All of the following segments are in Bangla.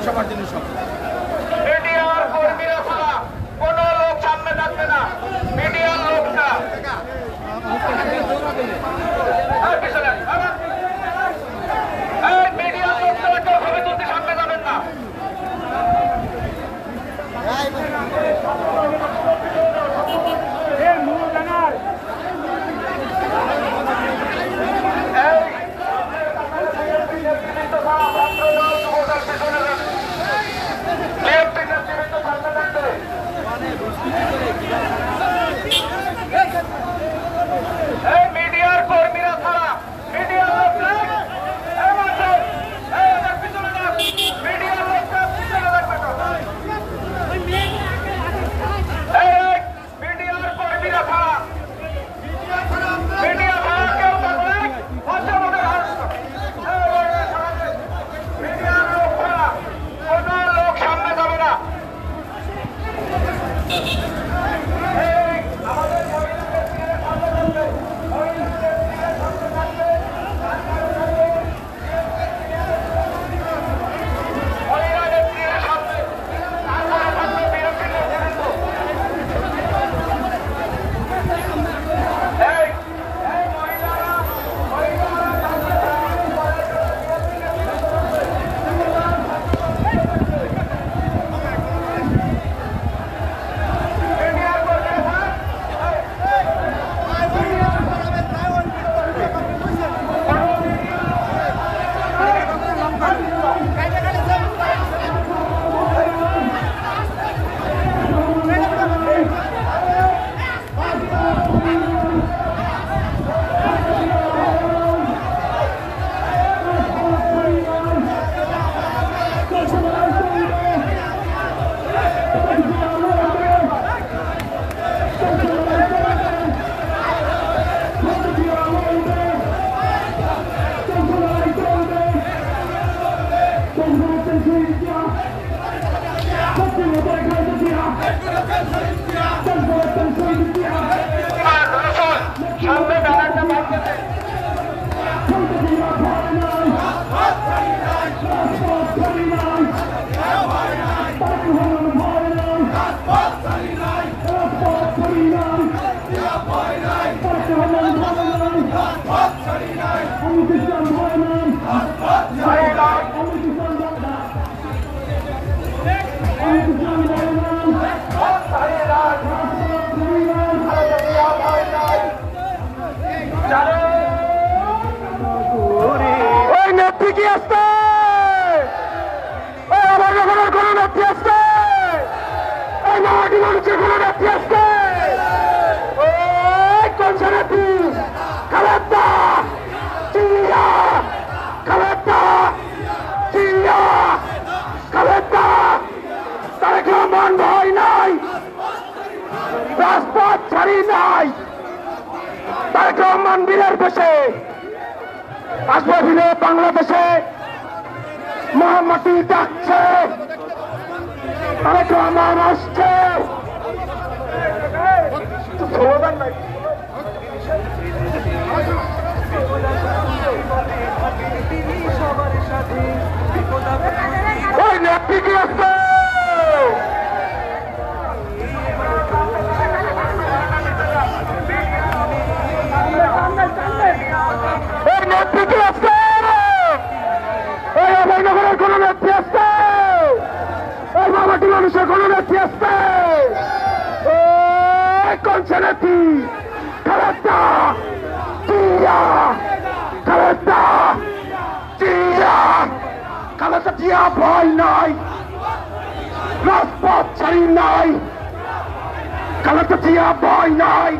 সবার জন্য সব। মিডিয়ার কর্মীরা ছাড়া কোনো লোক সামনে থাকবে না। মিডিয়ার লোকটা মিডিয়ার লোকটা কেউ ছবি তুলতে সামনে যাবেন না। মিডিয়ার কর্মীরা ছাড়া মিডিয়ার লোকটা মিডিয়ার লোকটা পিছনে রাখবে না। মিডিয়ার কর্মীরা ছাড়া মিডিয়া ছাড়া কেউ থাকলে অসমানের হাসত। মিডিয়ার লোক ছাড়া কোনো লোক সামনে যাবে না। সামনে ব্যানারটা বাঁধতে ওই নেত্রী কি আসছে? ওই আমার যখন কোন নেত্রী আসছে? ওই মাটি মানুষের কোন নেত্রী আসছে? ওই কোন নেত্রী? খালেদা জিয়া, খালেদা জিয়া, খালেদা। তারেক রহমান ভয় নাই, রাজপথ ছাড়ি নাই। তারেক রহমান বীরের বেশে আসবে ফিরে বাংলাদেশে। মহামাটি ডাকছে, তারেক রহমান আসছে। ওই নেত্রী কি আসছে? ওই নেত্রী কি আসছে? ওই অভয়নগরের কোন নেত্রী আসছে? ওই মামাটি মানুষের কোন নেত্রী আসছে? ওই কোন নেত্রী? খালেদা জিয়া, খালেদা জিয়া, খালেদা জিয়া ভয় নাই, রাজপথ ছাড়ি নাই। খালেদা জিয়া ভয় নাই,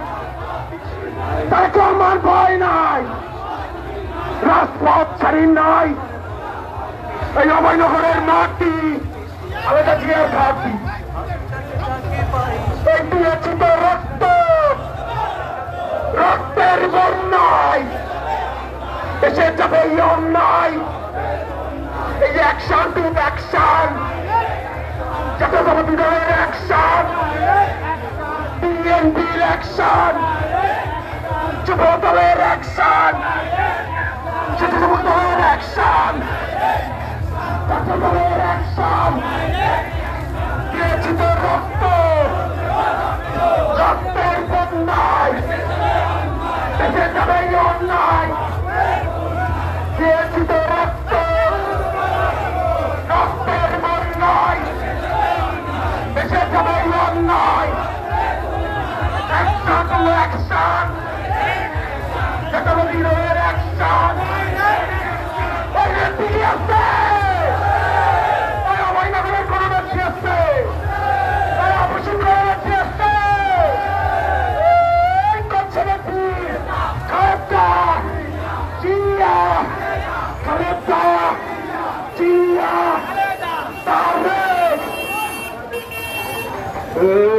তারেক রহমান ভয় নাই, রাজপথ ছাড়ি নাই। এই অভয়নগরের মাটি খালেদা জিয়ার ঘাটি। এই দিয়েছি তো রক্ত, রক্তের বন্যায় এসে যাবে এই অন্যায়। এই অ্যাকশন টু অ্যাকশন, জাতীয়তাবাদী দলের অ্যাকশন, বিএনপির অ্যাকশন, যুব দলের অ্যাকশন, জাতীয়তাবাদী দলের অ্যাকশন, জাতীয় দলের অ্যাকশন। এই